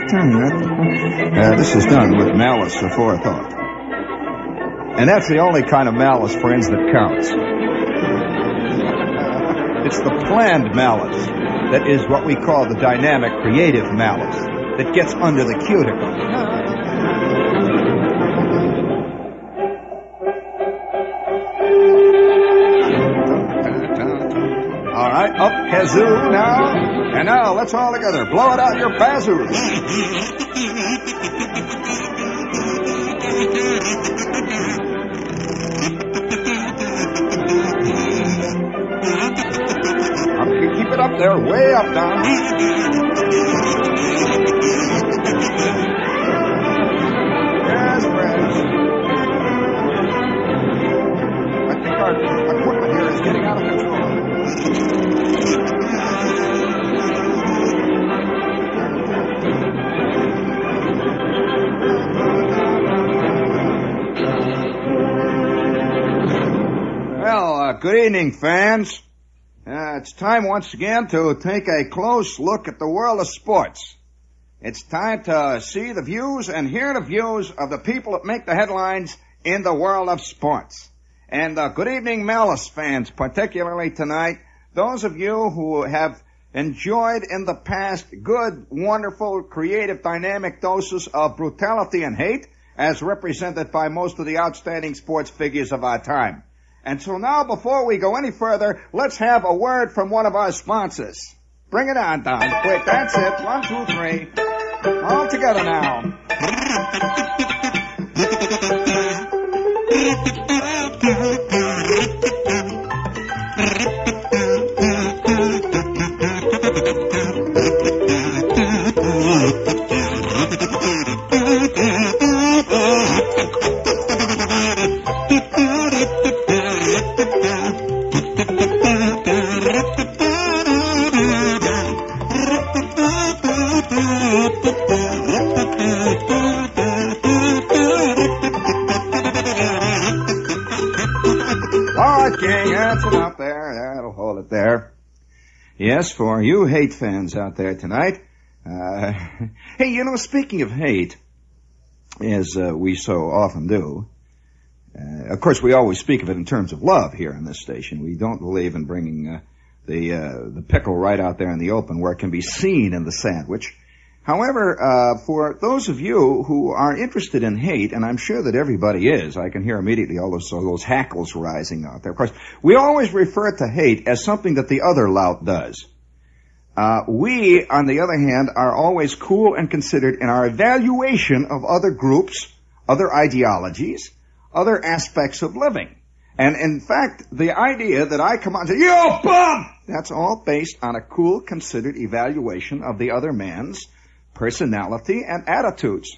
tell you that this is done with malice aforethought. And that's the only kind of malice, friends, that counts. It's the planned malice that is what we call the dynamic creative malice that gets under the cuticle. All right, up kazoo now. And now, let's all together blow it out your bazoos. Keep it up there, way up down. Yes, friends. I think our equipment here is getting out of control. Well, good evening, fans. It's time once again to take a close look at the world of sports. It's time to see the views and hear the views of the people that make the headlines in the world of sports. And good evening, Malice fans, particularly tonight. Those of you who have enjoyed in the past good, wonderful, creative, dynamic doses of brutality and hate, as represented by most of the outstanding sports figures of our time. And so now, before we go any further, let's have a word from one of our sponsors. Bring it on, Don. Quick, that's it. 1, 2, 3. All together now. Yes, for you hate fans out there tonight. Hey, you know, speaking of hate, as we so often do, of course we always speak of it in terms of love here on this station. We don't believe in bringing the pickle right out there in the open where it can be seen in the sandwich. However, for those of you who are interested in hate, and I'm sure that everybody is, I can hear immediately all those hackles rising out there. Of course, we always refer to hate as something that the other lout does. We, on the other hand, are always cool and considered in our evaluation of other groups, other ideologies, other aspects of living. And in fact, the idea that I come on and say, "You bum!" that's all based on a cool, considered evaluation of the other man's personality and attitudes.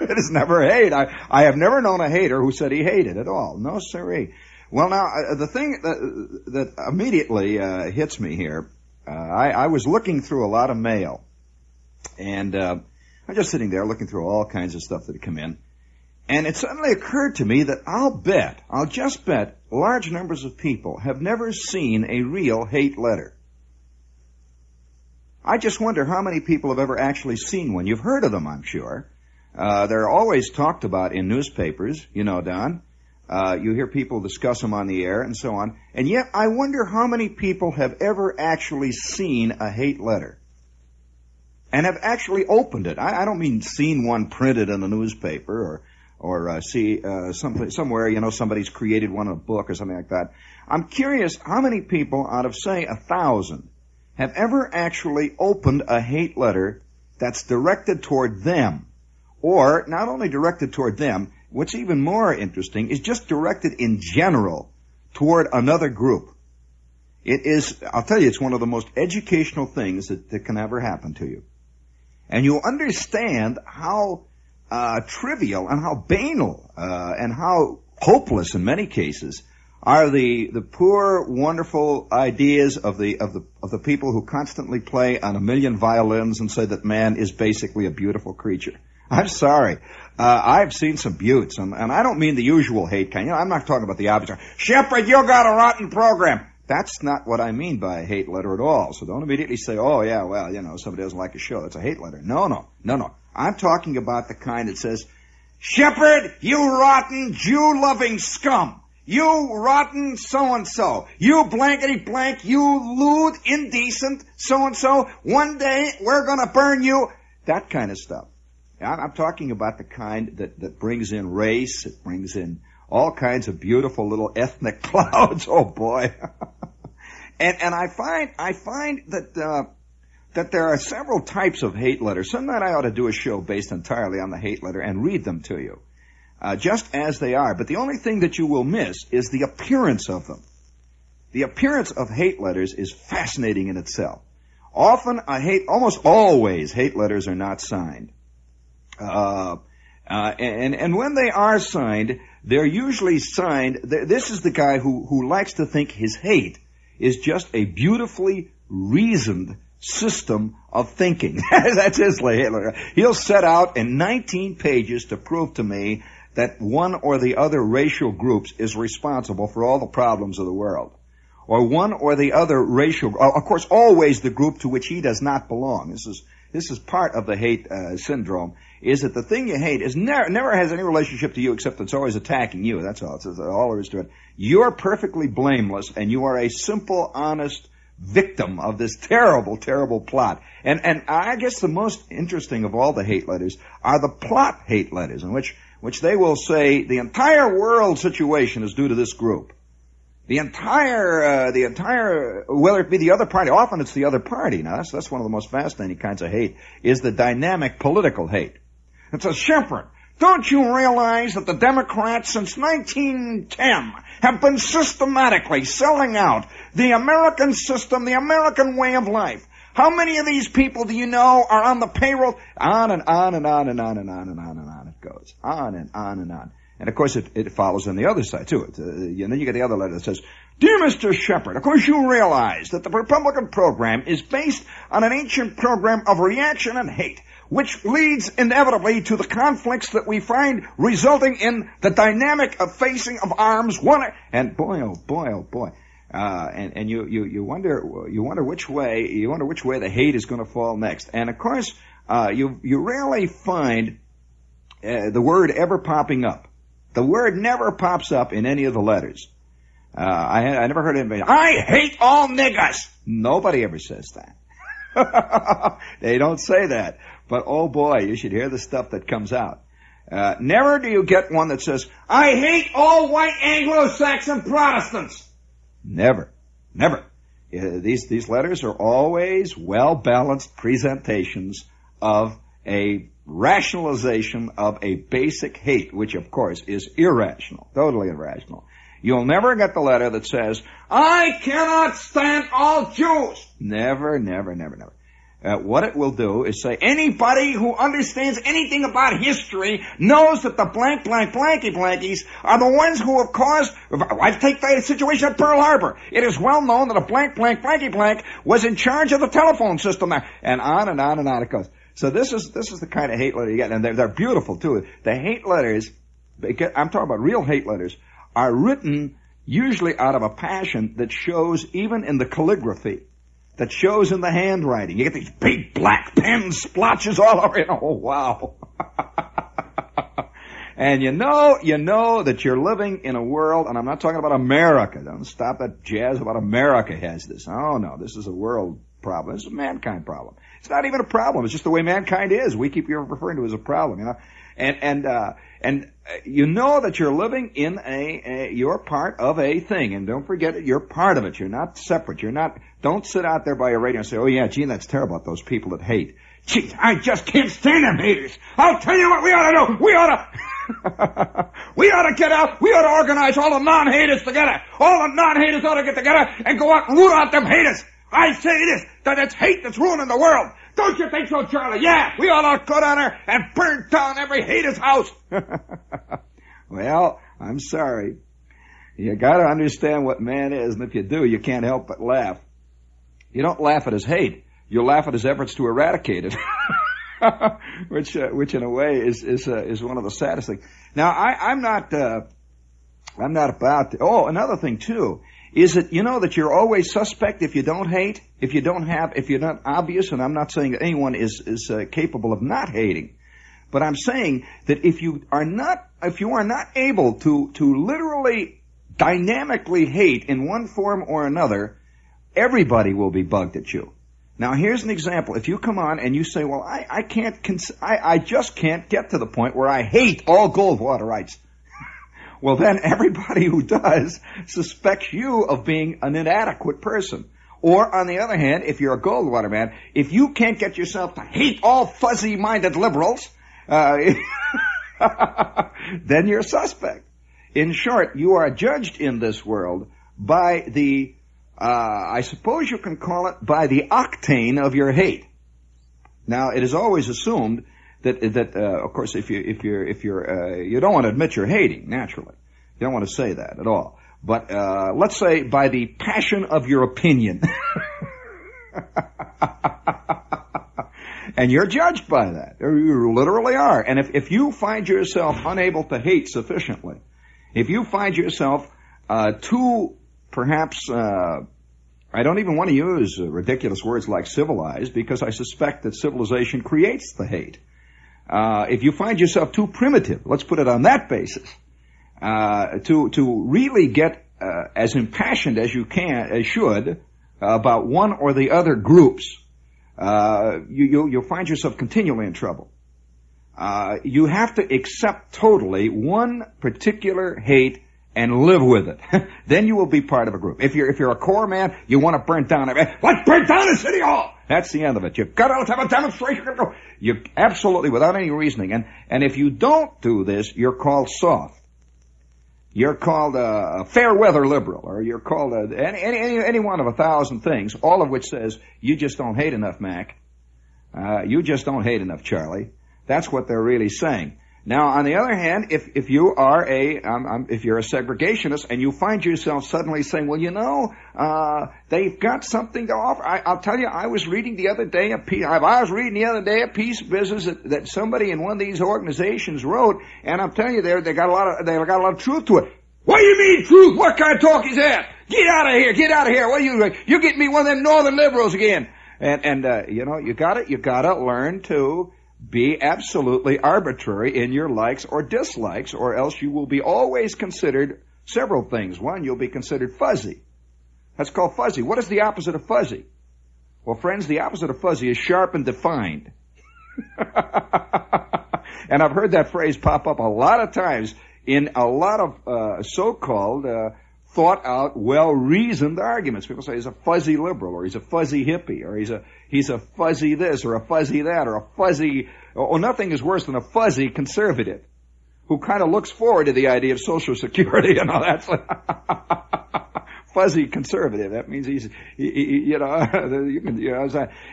It is never hate. I have never known a hater who said he hated at all. No, sirree. Well, now, the thing that immediately hits me here, I was looking through a lot of mail, and I'm just sitting there looking through all kinds of stuff that had come in, and it suddenly occurred to me that I'll just bet large numbers of people have never seen a real hate letter. I just wonder how many people have ever actually seen one. You've heard of them, I'm sure. They're always talked about in newspapers, you know, Don. You hear people discuss them on the air and so on. And yet, I wonder how many people have ever actually seen a hate letter and have actually opened it. I don't mean seen one printed in a newspaper or see somewhere, you know, somebody's created one in a book or something like that. I'm curious how many people out of, say, 1,000 have ever actually opened a hate letter that's directed toward them, or not only directed toward them, what's even more interesting is just directed in general toward another group. It is, I'll tell you, it's one of the most educational things that can ever happen to you. And you'll understand how trivial and how banal and how hopeless in many cases are the poor, wonderful ideas of the people who constantly play on a million violins and say that man is basically a beautiful creature. I'm sorry. I've seen some buttes, and I don't mean the usual hate kind. You know, I'm not talking about the opposite. Shepard, you got a rotten program. That's not what I mean by a hate letter at all. So don't immediately say, oh, yeah, well, somebody doesn't like a show. That's a hate letter. No. I'm talking about the kind that says, Shepherd, you rotten Jew-loving scum. You rotten so-and-so. You blankety blank. You lewd, indecent so-and-so. One day we're going to burn you. That kind of stuff. I'm talking about the kind that brings in race. It brings in all kinds of beautiful little ethnic clouds. Oh, boy. and I find that there are several types of hate letters. Sometime I ought to do a show based entirely on the hate letter and read them to you. Just as they are. But the only thing that you will miss is the appearance of them. The appearance of hate letters is fascinating in itself. Almost always, hate letters are not signed. And when they are signed, they're usually signed, this is the guy who likes to think his hate is just a beautifully reasoned system of thinking. That's his hate letter. He'll set out in 19 pages to prove to me that one or the other racial groups is responsible for all the problems of the world. Or one or the other of course, always the group to which he does not belong. This is part of the hate syndrome, is that the thing you hate is never has any relationship to you except it's always attacking you. That's all. That's all there is to it. You're perfectly blameless, and you are a simple, honest victim of this terrible, terrible plot. And I guess the most interesting of all the hate letters are the plot hate letters, in which they will say the entire world situation is due to this group. The entire, whether it be the other party, often it's the other party. Now that's one of the most fascinating kinds of hate, is the dynamic political hate. It says, Shepherd, don't you realize that the Democrats since 1910 have been systematically selling out the American system, the American way of life? How many of these people do you know are on the payroll? On and on and on and on and on and on and on it goes. On and on and on. And, of course, it follows on the other side, too. And then you get the other letter that says, Dear Mr. Shepherd, of course you realize that the Republican program is based on an ancient program of reaction and hate, which leads inevitably to the conflicts that we find resulting in the dynamic of facing of arms. And boy, oh boy, oh boy. And you wonder which way the hate is going to fall next. And, of course, you rarely find the word ever popping up. The word never pops up in any of the letters. I never heard anybody, I hate all niggers. Nobody ever says that. They don't say that. But, oh boy, you should hear the stuff that comes out. Never do you get one that says, I hate all white Anglo-Saxon Protestants. Never. These letters are always well-balanced presentations of a rationalization of a basic hate, which, of course, is irrational, totally irrational. You'll never get the letter that says, I cannot stand all Jews. Never. What it will do is say, anybody who understands anything about history knows that the blank, blank, blanky, blankies are the ones who have caused, I take the situation at Pearl Harbor. It is well known that a blank, blank, blanky, blank was in charge of the telephone system there. And on and on and on it goes. So this is the kind of hate letter you get, and they're beautiful too. The hate letters, I'm talking about real hate letters, are written usually out of a passion that shows even in the calligraphy, that shows in the handwriting. You get these big black pen splotches all over it. Oh, wow. And you know that you're living in a world, and I'm not talking about America. Don't stop that jazz about America has this. Oh, no, this is a world problem. This is a mankind problem. It's not even a problem. It's just the way mankind is. We keep referring to it as a problem, you know. And you know that you're living in you're part of a thing. And don't forget it, you're part of it. You're not separate. Don't sit out there by your radio and say, oh yeah, gee, that's terrible about those people that hate. Gee, I just can't stand them haters. I'll tell you what we ought to do. We ought to get out. We ought to organize all the non-haters together. All the non-haters ought to get together and go out and root out them haters. I say this, that it's hate that's ruining the world. Don't you think so, Charlie? Yeah, we ought to go down there and burn down every hater's house. Well, I'm sorry. You got to understand what man is, and if you do, you can't help but laugh. You don't laugh at his hate. You laugh at his efforts to eradicate it, which in a way is one of the saddest things. Now, I'm not about to. Oh, another thing too Is it, that you're always suspect if you don't hate, if you're not obvious, and I'm not saying that anyone is capable of not hating, but I'm saying that if you are not able to literally dynamically hate in one form or another, everybody will be bugged at you. Now here's an example. If you come on and you say, well, I just can't get to the point where I hate all Goldwaterites. Well, then everybody who does suspects you of being an inadequate person. Or, on the other hand, if you're a Goldwater man, if you can't get yourself to hate all fuzzy-minded liberals, then you're suspect. In short, you are judged in this world by the, I suppose you can call it, by the octane of your hate. Now, it is always assumed that of course, if you're you don't want to admit you're hating, naturally. You don't want to say that at all. But, let's say by the passion of your opinion. And you're judged by that. You literally are. And if you find yourself unable to hate sufficiently, if you find yourself, too, perhaps, I don't even want to use ridiculous words like civilized, because I suspect that civilization creates the hate. If you find yourself too primitive, let's put it on that basis, to really get as impassioned as you should about one or the other groups, you'll find yourself continually in trouble. You have to accept totally one particular hate and live with it. Then you will be part of a group. If you're a core man, you want to burn down everything. Let's burn down the city hall! That's the end of it. You've got to have a demonstration. You absolutely, without any reasoning. And if you don't do this, you're called soft. You're called a fair weather liberal, or you're called any one of 1,000 things, all of which says, you just don't hate enough, Mac. You just don't hate enough, Charlie. That's what they're really saying. Now, on the other hand, if you are if you're a segregationist and you find yourself suddenly saying, well, they've got something to offer. I'll tell you, I was reading the other day a piece of business that somebody in one of these organizations wrote, and I'm telling you, they got a lot of truth to it. What do you mean truth? What kind of talk is that? Get out of here! Get out of here! What you get me one of them northern liberals again? And you gotta learn to be absolutely arbitrary in your likes or dislikes, or else you will be always considered several things. One, you'll be considered fuzzy. That's called fuzzy. What is the opposite of fuzzy? Well, friends, the opposite of fuzzy is sharp and defined. And I've heard that phrase pop up a lot of times in a lot of so-called thought-out, well-reasoned arguments. People say he's a fuzzy liberal, or he's a fuzzy hippie, or he's a fuzzy this, or a fuzzy that, or a fuzzy, or nothing is worse than a fuzzy conservative who kind of looks forward to the idea of Social Security and all that. Fuzzy conservative. That means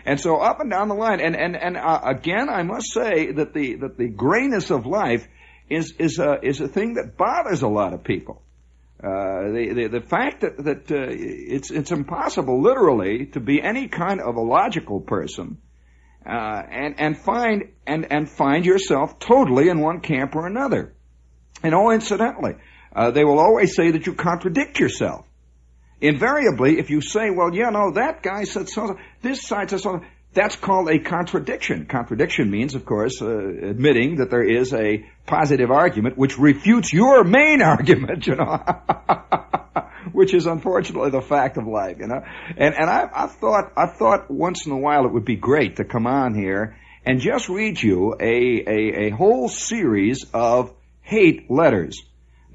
and so up and down the line. And again, I must say that the grayness of life is a thing that bothers a lot of people. The fact that it's impossible literally to be any kind of a logical person, and find yourself totally in one camp or another. And incidentally, they will always say that you contradict yourself. Invariably, if you say, well, that guy said so, this side says so, that's called a contradiction. Contradiction means, of course, admitting that there is a positive argument which refutes your main argument, which is unfortunately the fact of life, And I thought once in a while it would be great to come on here and just read you a whole series of hate letters.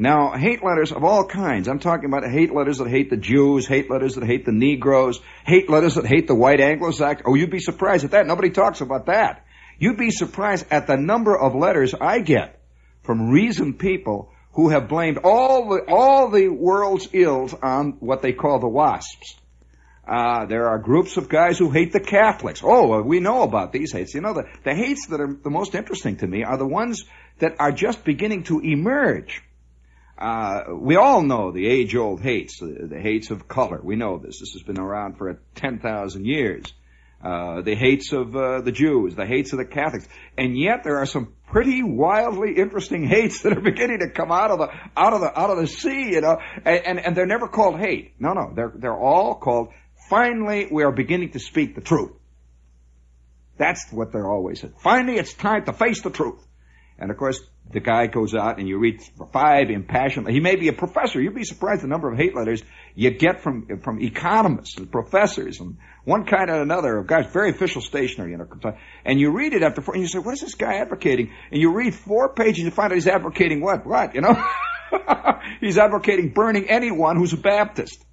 Now, hate letters of all kinds. I'm talking about hate letters that hate the Jews, hate letters that hate the Negroes, hate letters that hate the white Anglo-Saxons. Oh, you'd be surprised at that. Nobody talks about that. You'd be surprised at the number of letters I get from reasoned people who have blamed all the world's ills on what they call the WASPs. There are groups of guys who hate the Catholics. Oh, we know about these hates. The hates that are the most interesting to me are the ones that are just beginning to emerge. We all know the age-old hates, the hates of color. We know this. This has been around for 10,000 years. the hates of the Jews, the hates of the Catholics, and yet there are some pretty wildly interesting hates that are beginning to come out of the sea, you know, and they're never called hate. No, they're all called. Finally, we are beginning to speak the truth. That's what they're always said. Finally, it's time to face the truth. And of course, the guy goes out and you read 5 impassioned. He may be a professor. You'd be surprised the number of hate letters you get from economists and professors and one kind and another. Guys, very official stationery, you know. And you read it after 4, and you say, "What is this guy advocating?" And you read 4 pages, and you find out he's advocating what? You know, he's advocating burning anyone who's a Baptist.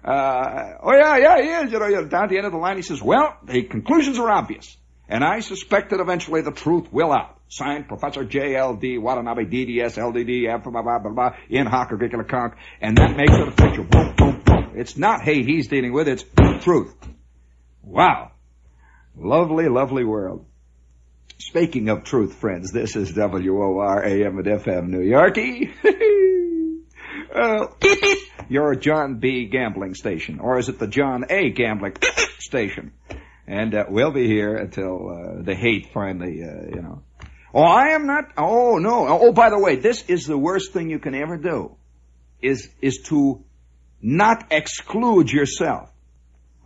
He is. You know, down at the end of the line, he says, "Well, the conclusions are obvious, and I suspect that eventually the truth will out. Signed, Professor J.L.D. Watanabe, DDS, LDD, blah, blah, blah, blah, in hoc ridiculous conc," and that makes it official. Boom, boom, boom. It's not hate he's dealing with, it's truth. Wow. Lovely, lovely world. Speaking of truth, friends, this is WOR AM and FM New Yorkie. Your John B. gambling station, or is it the John A. gambling station? And we'll be here until the hate finally, you know. Oh, I am not. Oh, no. Oh, by the way, this is the worst thing you can ever do, is to not exclude yourself.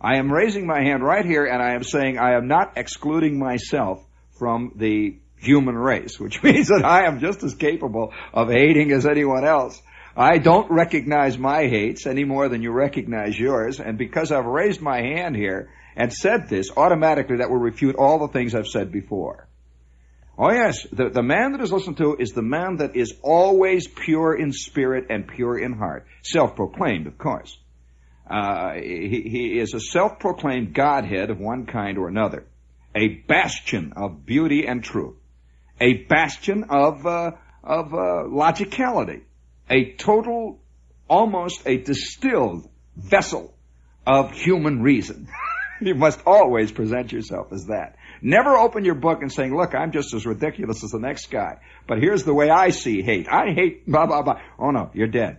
I am raising my hand right here, and I am saying I am not excluding myself from the human race, which means that I am just as capable of hating as anyone else. I don't recognize my hates any more than you recognize yours, and because I've raised my hand here and said this, automatically that will refute all the things I've said before. Oh yes, the man that is listened to is the man that is always pure in spirit and pure in heart. Self-proclaimed, of course. He is a self-proclaimed Godhead of one kind or another. A bastion of beauty and truth. A bastion of logicality. A total, almost a distilled vessel of human reason. You must always present yourself as that. Never open your book and saying, "Look, I'm just as ridiculous as the next guy, but here's the way I see hate. I hate blah, blah, blah." Oh no, you're dead.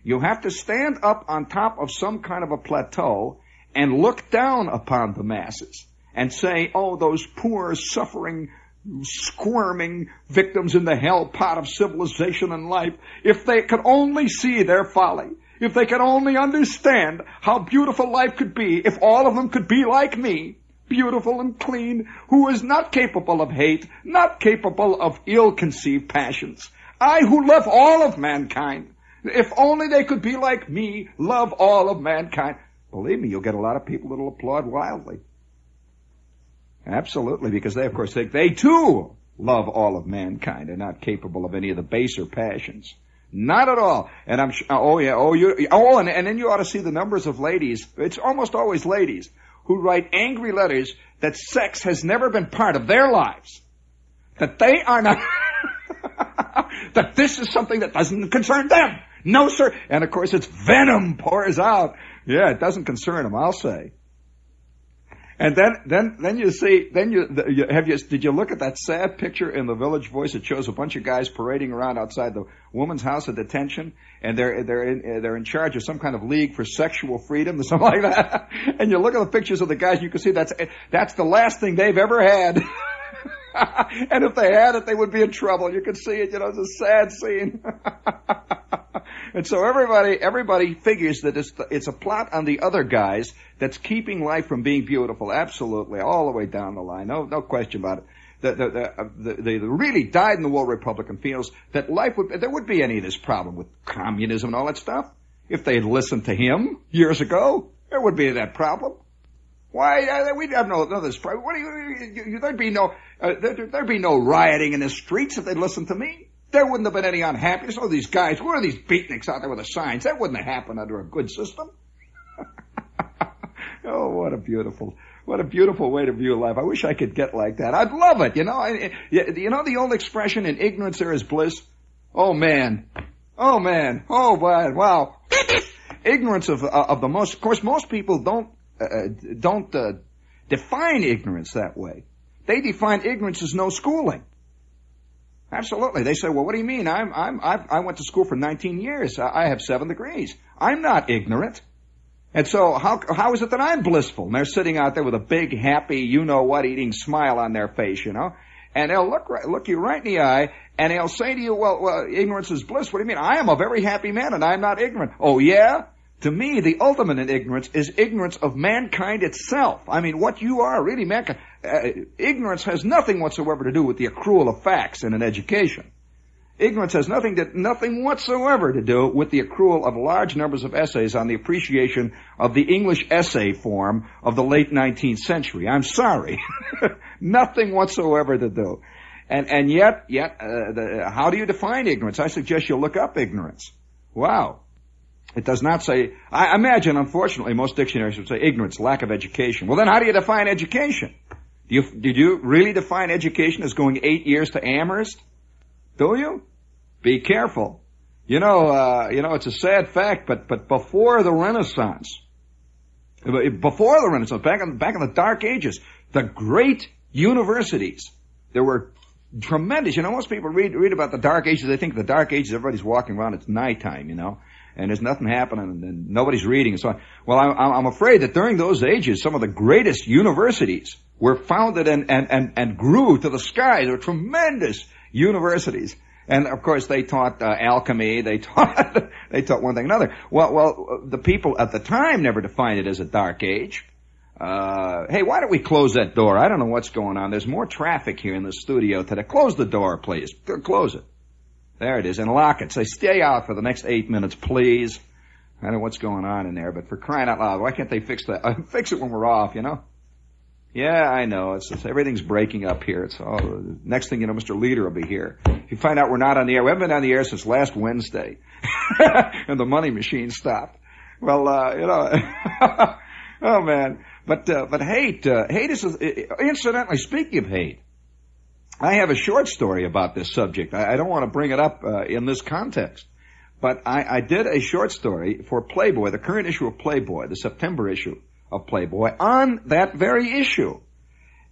You have to stand up on top of some kind of a plateau and look down upon the masses and say, "Oh, those poor, suffering, squirming victims in the hell pot of civilization and life, if they could only see their folly, if they could only understand how beautiful life could be, if all of them could be like me, beautiful and clean, who is not capable of hate, not capable of ill-conceived passions. I who love all of mankind. If only they could be like me, love all of mankind." Believe me, you'll get a lot of people that will applaud wildly. Absolutely, because they, of course, think they too love all of mankind and not capable of any of the baser passions. Not at all. And I'm and then you ought to see the numbers of ladies. It's almost always ladies who write angry letters that sex has never been part of their lives. That they are not, that this is something that doesn't concern them. No, sir. And of course, it's venom pours out. Yeah, it doesn't concern them, I'll say. And then you see, did you look at that sad picture in the Village Voice? It shows a bunch of guys parading around outside the woman's house of detention, and they're in charge of some kind of league for sexual freedom or something like that. And you look at the pictures of the guys, you can see that's the last thing they've ever had. And if they had it, they would be in trouble. You can see it, it's a sad scene. And so everybody figures that it's a plot on the other guys that's keeping life from being beautiful. Absolutely, all the way down the line. No question about it. The really dyed-in-the-wool Republican feels that there would be any of this problem with communism and all that stuff if they had listened to him years ago. There would be that problem. Why? We'd have no this problem. There'd be no rioting in the streets if they'd listened to me. There wouldn't have been any unhappiness. Oh, these guys, where are these beatniks out there with the signs? That wouldn't have happened under a good system. Oh, what a beautiful way to view life. I wish I could get like that. I'd love it, the old expression, "in ignorance there is bliss"? Oh man. Oh boy, wow. Ignorance of the most, of course, most people don't define ignorance that way. They define ignorance as no schooling. Absolutely. They say, "Well, what do you mean? I went to school for 19 years. I have 7 degrees. I'm not ignorant." And so how is it that I'm blissful? And they're sitting out there with a big, happy, you-know-what eating smile on their face, you know? And they'll look you right in the eye, and they'll say to you, well, ignorance is bliss. What do you mean? I am a very happy man, and I'm not ignorant. Oh, yeah? To me, the ultimate in ignorance is ignorance of mankind itself. I mean, what you are, really, mankind. Ignorance has nothing whatsoever to do with the accrual of facts in an education. Ignorance has nothing whatsoever to do with the accrual of large numbers of essays on the appreciation of the English essay form of the late 19th century. I'm sorry. Nothing whatsoever to do. And yet, how do you define ignorance? I suggest you look up ignorance. Wow. It does not say, I imagine, unfortunately, most dictionaries would say ignorance, lack of education. Well, then how do you define education? Did you really define education as going 8 years to Amherst? Do you? Be careful. You know, it's a sad fact, but before the Renaissance, back in the Dark Ages, the great universities, there were tremendous, most people read about the Dark Ages, they think the Dark Ages, everybody's walking around, it's nighttime, and there's nothing happening, and nobody's reading, and so on. Well, I'm afraid that during those ages, some of the greatest universities were founded and grew to the sky. They were tremendous universities. And of course, they taught alchemy. They taught one thing or another. Well, the people at the time never defined it as a dark age. Hey, why don't we close that door? I don't know what's going on. There's more traffic here in the studio today. Close the door, please. Close it. There it is, and lock it. Say, stay out for the next 8 minutes, please. I don't know what's going on in there, but for crying out loud, why can't they fix that? Fix it when we're off, Yeah, I know. It's everything's breaking up here. It's all, next thing you know, Mr. Leader will be here. If you find out we're not on the air, we haven't been on the air since last Wednesday, and the money machine stopped. Well, oh man. But hate is, incidentally, speaking of hate, I have a short story about this subject. I don't want to bring it up in this context, but I did a short story for Playboy, the current issue of Playboy, the September issue of Playboy, on that very issue.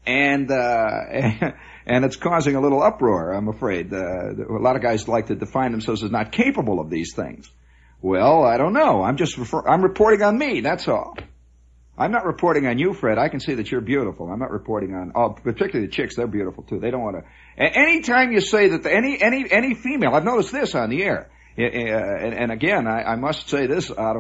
And it's causing a little uproar, I'm afraid. A lot of guys like to define themselves as not capable of these things. Well, I don't know. I'm reporting on me, that's all. I'm not reporting on you, Fred. I can see that you're beautiful. I'm not reporting on, particularly the chicks, they're beautiful too. They don't want to, anytime you say that any female, I've noticed this on the air, and again, I must say this out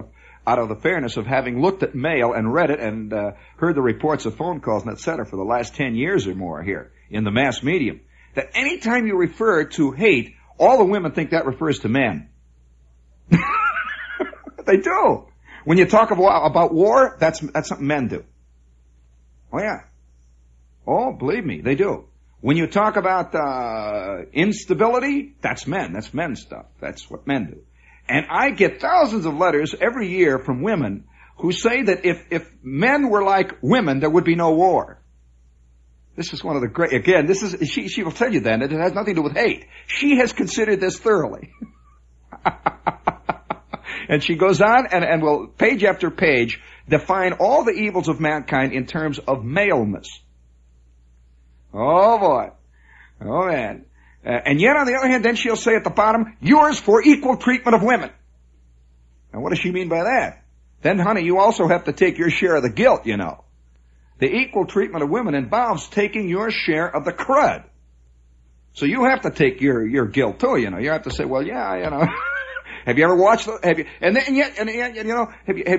of the fairness of having looked at mail and read it and heard the reports of phone calls and et cetera for the last 10 years or more here in the mass medium, that any time you refer to hate, all the women think that refers to men. They do. When you talk about war, that's something men do. Oh yeah. Oh, believe me, they do. When you talk about instability, that's men. That's men's stuff. That's what men do. And I get thousands of letters every year from women who say that if men were like women, there would be no war. This is one of the great, again, she will tell you then that it has nothing to do with hate. She has considered this thoroughly. And she goes on and will, page after page, define all the evils of mankind in terms of maleness. Oh boy. Oh man. And yet, on the other hand, then she'll say at the bottom, yours for equal treatment of women. Now, what does she mean by that? Then, honey, you also have to take your share of the guilt, The equal treatment of women involves taking your share of the crud. So you have to take your guilt, too, You have to say, well, yeah, Have you ever watched have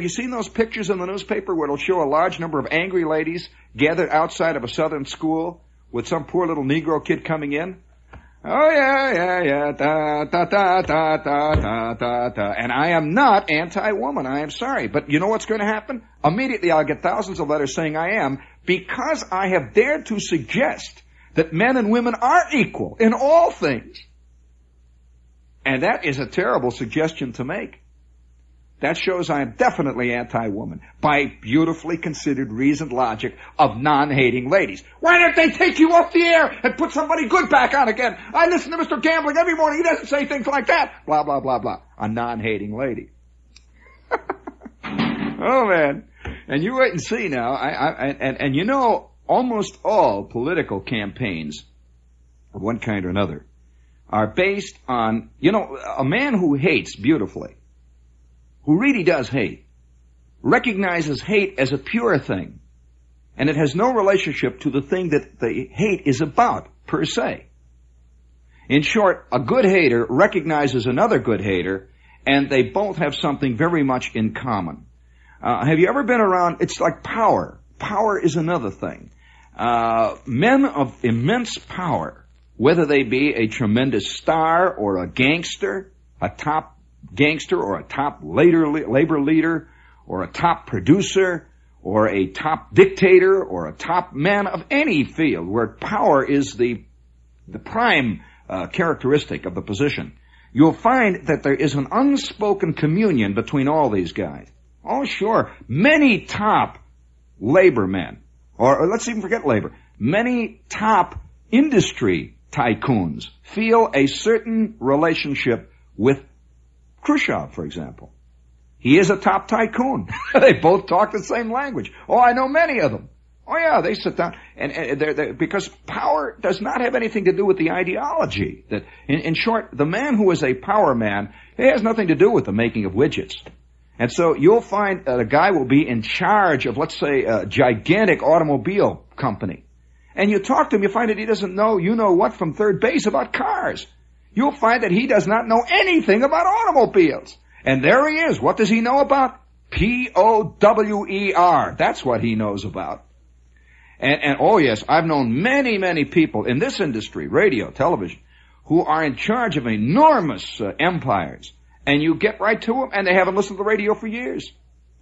you seen those pictures in the newspaper where it'll show a large number of angry ladies gathered outside of a southern school with some poor little Negro kid coming in? Oh yeah, da, da, da, da, da, da, da, da. And I am not anti-woman, I am sorry. But you know what's going to happen? Immediately I'll get thousands of letters saying I am, because I have dared to suggest that men and women are equal in all things. And that is a terrible suggestion to make. That shows I am definitely anti-woman by beautifully considered reasoned logic of non-hating ladies. Why don't they take you off the air and put somebody good back on again? I listen to Mr. Gambling every morning. He doesn't say things like that. Blah, blah, blah, blah. A non-hating lady. Oh, man. And you wait and see now. Almost all political campaigns of one kind or another are based on, a man who hates beautifully, who really does hate, recognizes hate as a pure thing, and it has no relationship to the thing that the hate is about, per se. In short, a good hater recognizes another good hater, and they both have something very much in common. Have you ever been around, it's like power. Power is another thing. Men of immense power, whether they be a tremendous star or a gangster, a top gangster or a top labor leader or a top producer or a top dictator or a top man of any field where power is the prime characteristic of the position, you'll find that there is an unspoken communion between all these guys. Oh, sure, many top labor men, or let's even forget labor, many top industry tycoons feel a certain relationship with Khrushchev, for example. He is a top tycoon. They both talk the same language. Oh, I know many of them. Oh, yeah, they sit down. And they're, because power does not have anything to do with the ideology. That, in short, the man who is a power man, he has nothing to do with the making of widgets. And so you'll find that a guy will be in charge of, let's say, a gigantic automobile company. And you talk to him, you find that he doesn't know, you know what, from third base about cars. You'll find that he does not know anything about automobiles. And there he is. What does he know about? POWER. That's what he knows about. And oh yes, I've known many, many people in this industry, radio, television, who are in charge of enormous empires. And you get right to them, and they haven't listened to the radio for years.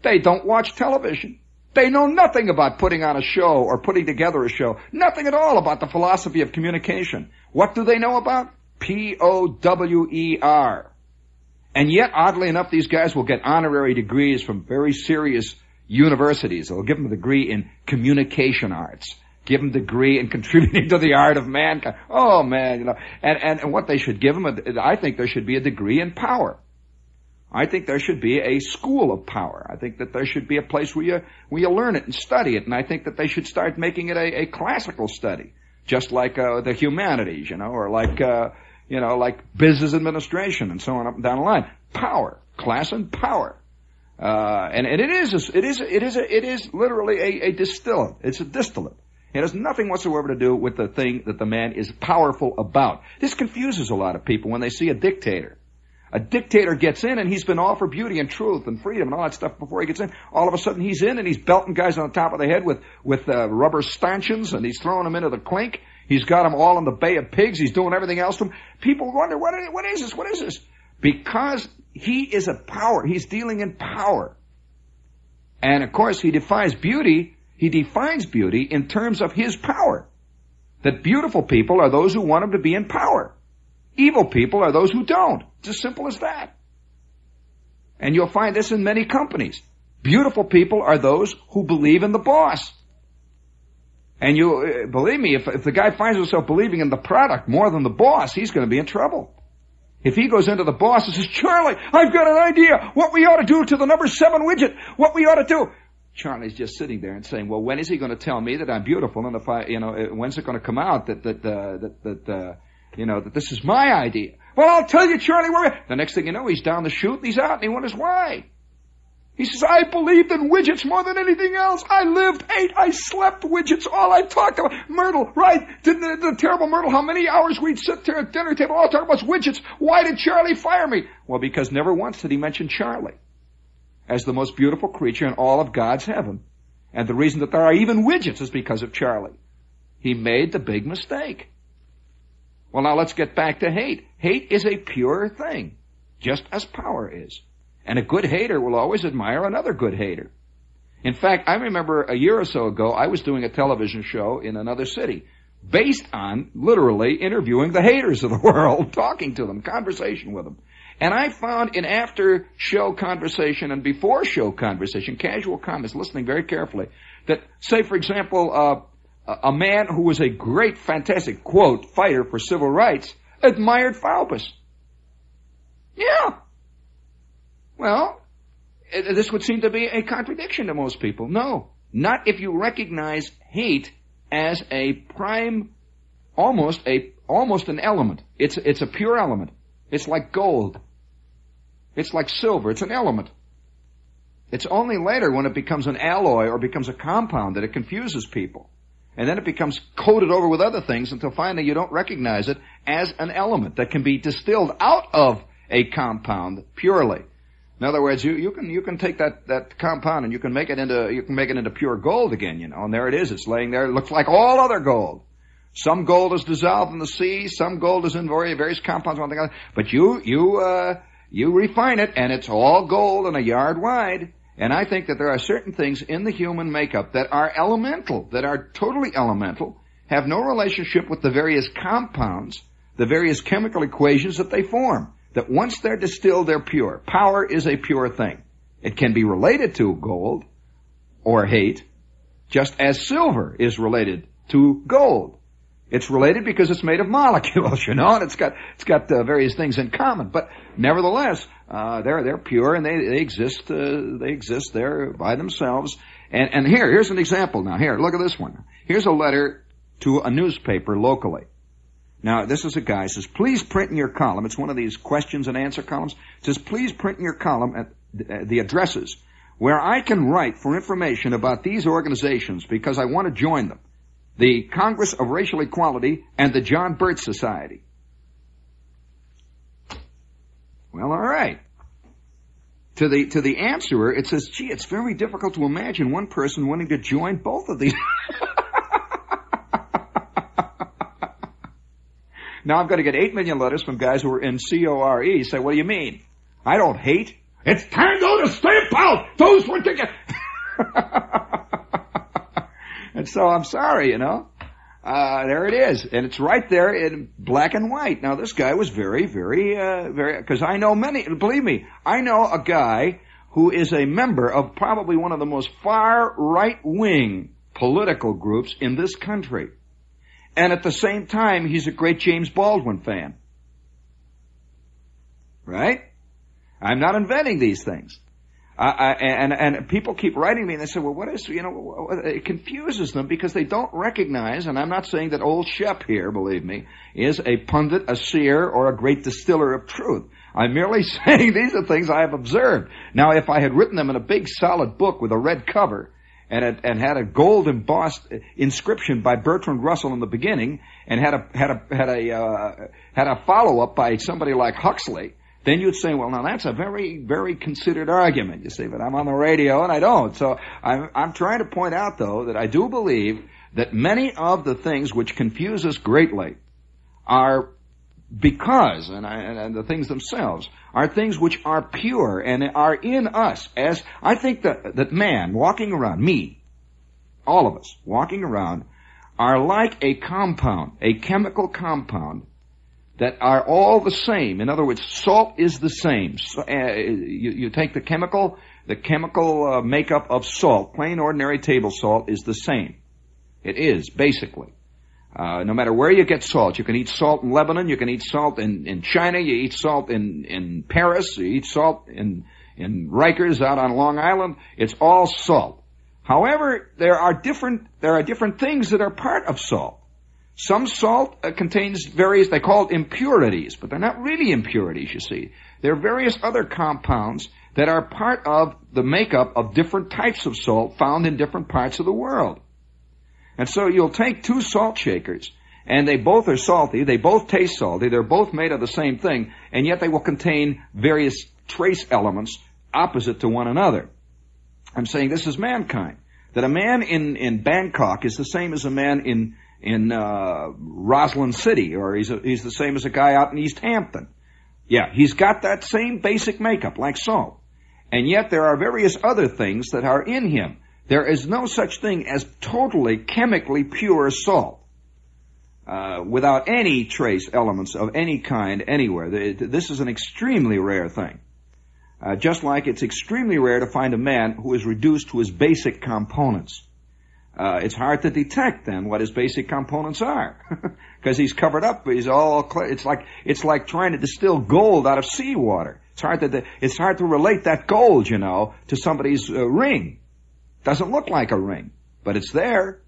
They don't watch television. They know nothing about putting on a show or putting together a show. Nothing at all about the philosophy of communication. What do they know about? POWER. And yet, oddly enough, these guys will get honorary degrees from very serious universities. They'll give them a degree in communication arts. Give them a degree in contributing to the art of mankind. Oh, man, you know. And what they should give them, I think there should be a degree in power. I think there should be a school of power. I think that there should be a place where you learn it and study it. And I think that they should start making it a classical study, just like the humanities, you know, or like like business administration and so on up and down the line. Power, class and power. And it is literally a distillate. It's a distillate. It has nothing whatsoever to do with the thing that the man is powerful about. This confuses a lot of people when they see a dictator. A dictator gets in and he's been all for beauty and truth and freedom and all that stuff before he gets in. All of a sudden he's in and he's belting guys on the top of the head with rubber stanchions, and he's throwing them into the clink. He's got them all in the Bay of Pigs. He's doing everything else to them. People wonder, what is this? What is this? Because he is a power. He's dealing in power. And of course he defines beauty. He defines beauty in terms of his power. That beautiful people are those who want him to be in power. Evil people are those who don't. It's as simple as that. And you'll find this in many companies. Beautiful people are those who believe in the boss. And you believe me, if the guy finds himself believing in the product more than the boss, he's going to be in trouble. If he goes into the boss and says, Charlie, I've got an idea what we ought to do to the number 7 widget, what we ought to do. Charlie's just sitting there and saying, well, when is he going to tell me that I'm beautiful? And if when's it going to come out that this is my idea? Well, I'll tell you, Charlie, the next thing you know, he's down the chute and he's out, and he wonders why. He says, I believed in widgets more than anything else. I lived, ate, I slept widgets, all I talked about. Myrtle, right? The terrible Myrtle, how many hours we'd sit there at dinner table, all talking about widgets. Why did Charlie fire me? Well, because never once did he mention Charlie as the most beautiful creature in all of God's heaven. And the reason that there are even widgets is because of Charlie. He made the big mistake. Well, now let's get back to hate. Hate is a pure thing, just as power is. And a good hater will always admire another good hater. In fact, I remember a year or so ago, I was doing a television show in another city based on literally interviewing the haters of the world, talking to them, conversation with them. And I found in after-show conversation and before-show conversation, casual comments, listening very carefully, that, say, for example, a man who was a great, fantastic, quote, fighter for civil rights, admired Faubus. Yeah. Well, this would seem to be a contradiction to most people. No, not if you recognize hate as a prime, almost an element. It's a pure element. It's like gold. It's like silver. It's an element. It's only later when it becomes an alloy or becomes a compound that it confuses people. And then it becomes coated over with other things until finally you don't recognize it as an element that can be distilled out of a compound purely. In other words, you can take that compound and you can make it into pure gold again, you know, and there it is. It's laying there. It looks like all other gold. Some gold is dissolved in the sea, some gold is in various compounds, one thing else. But you refine it and it's all gold and a yard wide. And I think that there are certain things in the human makeup that are elemental, that are totally elemental, have no relationship with the various compounds, the various chemical equations that they form. That once they're distilled, they're pure. Power is a pure thing. It can be related to gold or hate, just as silver is related to gold. It's related because it's made of molecules, you know, and it's got various things in common. But nevertheless, they're pure and they exist there by themselves. And here's an example now. Here, look at this one. Here's a letter to a newspaper locally. Now, this is a guy who says, please print in your column. It's one of these questions and answer columns. It says, please print in your column at the addresses where I can write for information about these organizations because I want to join them. The Congress of Racial Equality and the John Birch Society. Well, all right. To the answerer, it says, gee, it's very difficult to imagine one person wanting to join both of these. Now I'm going to get 8 million letters from guys who are in CORE say, what do you mean? I don't hate. It's tango to stamp out those ridiculous. And so I'm sorry, you know. There it is. And it's right there in black and white. Now this guy was very, because I know believe me, I know a guy who is a member of probably one of the most far right-wing political groups in this country. And at the same time, he's a great James Baldwin fan. Right? I'm not inventing these things. And people keep writing me and they say, well, what is, you know, it confuses them because they don't recognize, and I'm not saying that old Shep here, believe me, is a pundit, a seer, or a great distiller of truth. I'm merely saying these are things I have observed. Now, if I had written them in a big solid book with a red cover, and had a gold embossed inscription by Bertrand Russell in the beginning, and had a follow up by somebody like Huxley, then you'd say, well, now that's a very, very considered argument. You see, but I'm on the radio and I don't. So I'm trying to point out, though, that I do believe that many of the things which confuse us greatly are because, and the things themselves, are things which are pure and are in us. As I think that man walking around, me, all of us walking around, are like a compound, a chemical compound, that are all the same. In other words, salt is the same. So, you take the chemical makeup of salt, plain ordinary table salt, is the same. It is, basically. No matter where you get salt, you can eat salt in Lebanon, you can eat salt in China, you eat salt in Paris, you eat salt in Rikers out on Long Island. It's all salt. However, there are different things that are part of salt. Some salt contains various, they call it impurities, but they're not really impurities, you see. There are various other compounds that are part of the makeup of different types of salt found in different parts of the world. And so you'll take two salt shakers, and they both are salty, they both taste salty, they're both made of the same thing, and yet they will contain various trace elements opposite to one another. I'm saying this is mankind. That a man in Bangkok is the same as a man in Roslyn City, or he's the same as a guy out in East Hampton. Yeah, he's got that same basic makeup, like salt. And yet there are various other things that are in him. There is no such thing as totally chemically pure salt, without any trace elements of any kind anywhere. This is an extremely rare thing. Just like it's extremely rare to find a man who is reduced to his basic components. It's hard to detect then what his basic components are, because he's covered up. He's all clear. It's like trying to distill gold out of seawater. It's hard to relate that gold, you know, to somebody's ring. Doesn't look like a ring, but it's there,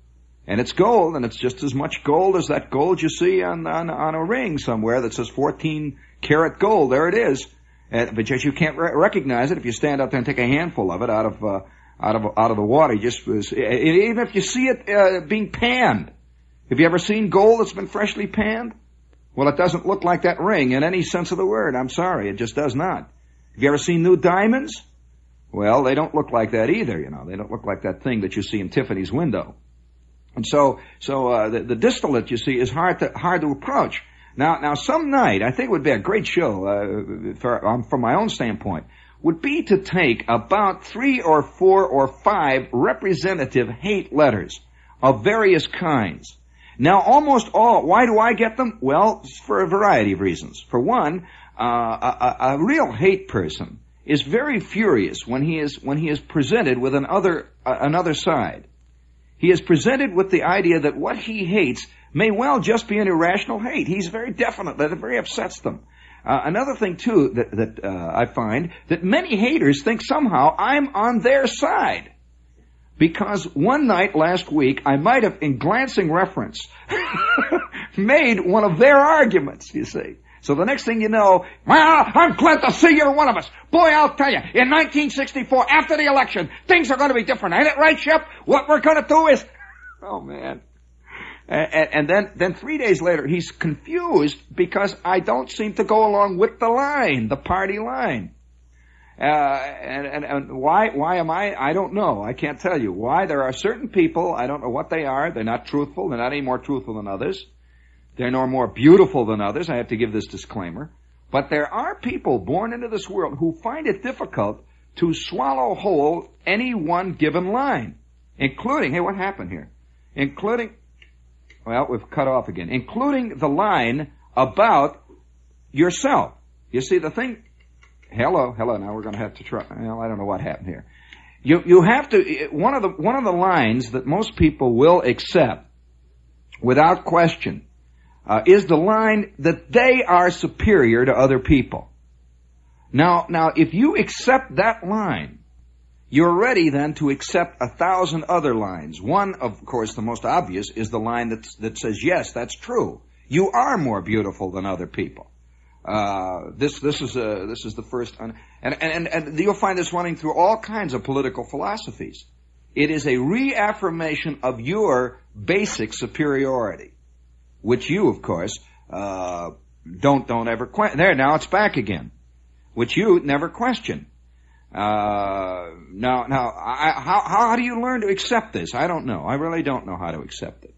and it's gold, and it's just as much gold as that gold you see on a ring somewhere that says 14 karat gold. There it is. But yet you can't recognize it if you stand out there and take a handful of it out of the water. Even if you see it being panned. Have you ever seen gold that's been freshly panned? Well, it doesn't look like that ring in any sense of the word. I'm sorry, it just does not. Have you ever seen new diamonds? Well, they don't look like that either, you know. They don't look like that thing that you see in Tiffany's window. And so the distillate, you see, is hard to approach. Now, some night, I think it would be a great show, from my own standpoint, would be to take about 3 or 4 or 5 representative hate letters of various kinds. Now, almost all, why do I get them? Well, for a variety of reasons. For one, a real hate person is very furious when he is presented with another side. He is presented with the idea that what he hates may well just be an irrational hate. He's very definite that it very upsets them. Another thing too that I find that many haters think somehow I'm on their side. Because one night last week, I might have, in glancing reference, made one of their arguments, you see. So the next thing you know, well, I'm glad to see you're one of us. Boy, I'll tell you, in 1964, after the election, things are going to be different. Ain't it right, Shep? What we're going to do is... Oh, man. And then 3 days later, he's confused because I don't seem to go along with the line, the party line. And why am I don't know. I can't tell you why. There are certain people, I don't know what they are. They're not truthful. They're not any more truthful than others. They're no more beautiful than others. I have to give this disclaimer. But there are people born into this world who find it difficult to swallow whole any one given line. Including, hey, what happened here? Well, we've cut off again. Including the line about yourself. You see, the thing... Hello, now we're going to have to try... Well, I don't know what happened here. You have to... One of the lines that most people will accept, without question, is the line that they are superior to other people. Now, if you accept that line, you're ready then to accept 1,000 other lines. One, of course, the most obvious, is the line that says, yes, that's true. You are more beautiful than other people. This is the first, and you'll find this running through all kinds of political philosophies. It is a reaffirmation of your basic superiority, which you, of course, don't ever question. There, now it's back again, which you never question. How do you learn to accept this? I don't know. I really don't know how to accept it.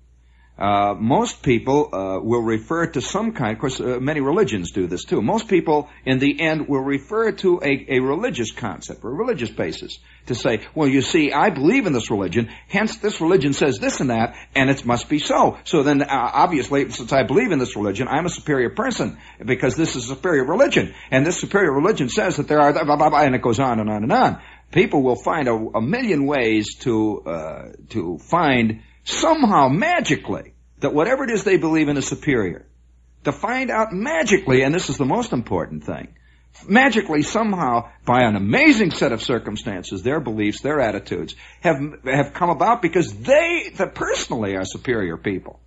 Most people will refer to some kind, of course, many religions do this too. Most people, in the end, will refer to a religious concept, or a religious basis, to say, well, you see, I believe in this religion, hence this religion says this and that, and it must be so. So then, obviously, since I believe in this religion, I'm a superior person, because this is a superior religion, and this superior religion says that there are, blah, blah, blah, and it goes on and on and on. People will find a million ways to find somehow, magically, that whatever it is they believe in is superior. To find out magically, and this is the most important thing, magically, somehow, by an amazing set of circumstances, their beliefs, their attitudes, have come about because they personally are superior people.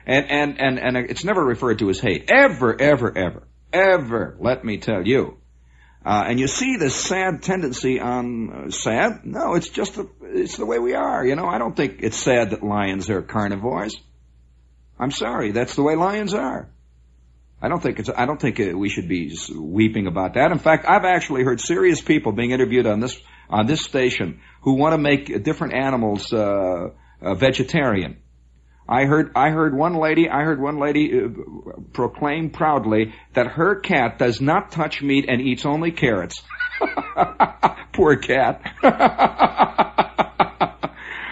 and it's never referred to as hate. Ever, let me tell you. And you see this sad tendency on, sad? No, it's the way we are, you know. I don't think it's sad that lions are carnivores. I'm sorry, that's the way lions are. I don't think we should be weeping about that. In fact, I've actually heard serious people being interviewed on this station who want to make different animals, vegetarian. I heard one lady proclaim proudly that her cat does not touch meat and eats only carrots. Poor cat.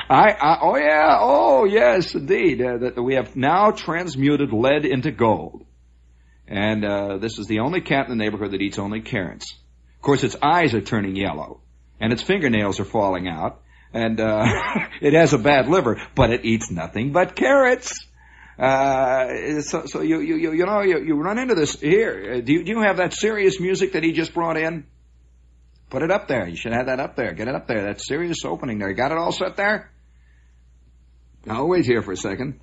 Oh yes, indeed. That we have now transmuted lead into gold. And this is the only cat in the neighborhood that eats only carrots. Of course, its eyes are turning yellow, and its fingernails are falling out. And it has a bad liver, but it eats nothing but carrots. So you run into this here. Do you have that serious music that he just brought in? Put it up there. You should have that up there. Get it up there. That serious opening there. You got it all set there? I'll wait here for a second.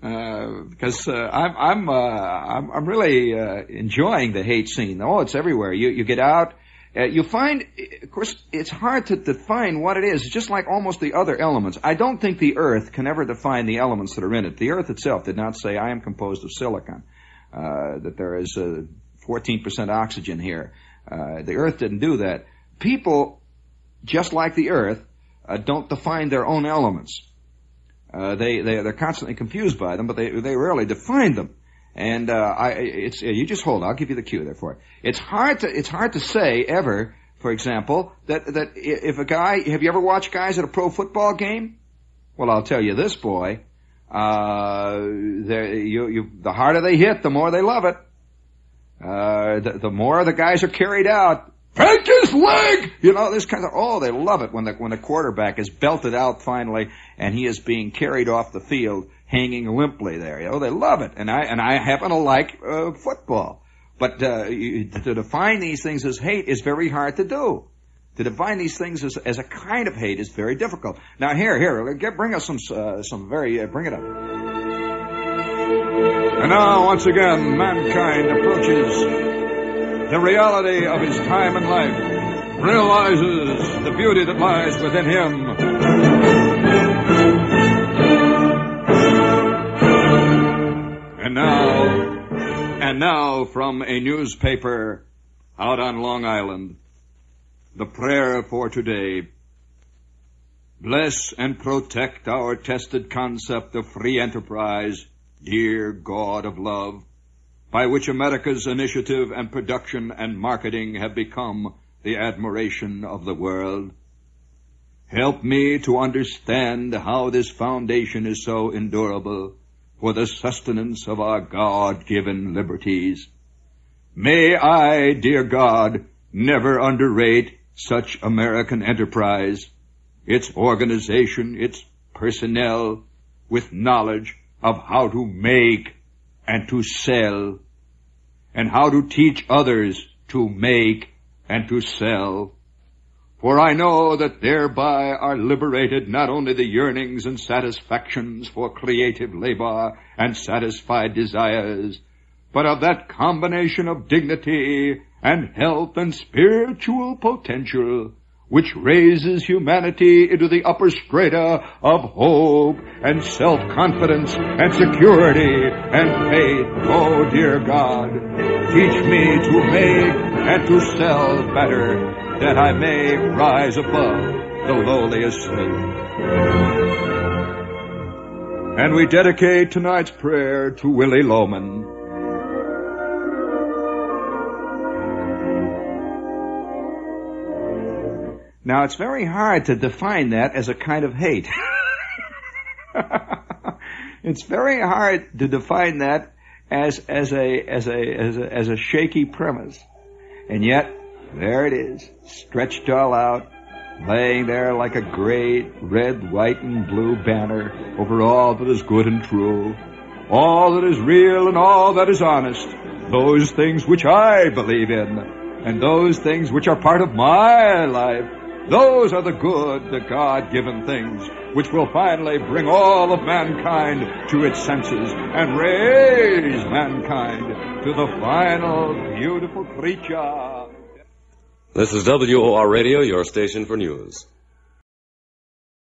Because I'm really enjoying the hate scene. Oh, it's everywhere. You get out, you find, of course, it's hard to define what it is. It's just like almost the other elements. I don't think the Earth can ever define the elements that are in it. The Earth itself did not say, I am composed of silicon, that there is 14% oxygen here. The Earth didn't do that. People, just like the Earth, don't define their own elements. They're constantly confused by them, but they rarely define them. And you just hold. I'll give you the cue there for it. It's hard to say ever, for example, that if a guy, have you ever watched guys at a pro football game? Well, I'll tell you this, boy. The harder they hit, the more they love it. The more the guys are carried out. Break his leg! You know, this kind of, they love it when the quarterback is belted out finally and he is being carried off the field hanging limply there. You know, they love it. And I happen to like, football. But, to define these things as hate is very hard to do. To define these things as a kind of hate is very difficult. Now here, bring us bring it up. And now, once again, mankind approaches the reality of his time and life, realizes the beauty that lies within him. And now from a newspaper out on Long Island, the prayer for today. Bless and protect our tested concept of free enterprise, dear God of love, by which America's initiative and production and marketing have become the admiration of the world. Help me to understand how this foundation is so endurable for the sustenance of our God-given liberties. May I, dear God, never underrate such American enterprise, its organization, its personnel, with knowledge of how to make and to sell, and how to teach others to make and to sell. For I know that thereby are liberated not only the yearnings and satisfactions for creative labor and satisfied desires, but of that combination of dignity and health and spiritual potential which raises humanity into the upper strata of hope and self-confidence and security and faith. Oh, dear God, teach me to make and to sell better, that I may rise above the lowliest slave. And we dedicate tonight's prayer to Willie Loman. Now, it's very hard to define that as a kind of hate. It's very hard to define that as a shaky premise. And yet, there it is, stretched all out, laying there like a great red, white, and blue banner over all that is good and true, all that is real and all that is honest, those things which I believe in, and those things which are part of my life. Those are the good, the God-given things, which will finally bring all of mankind to its senses and raise mankind to the final beautiful creature. This is WOR Radio, your station for news.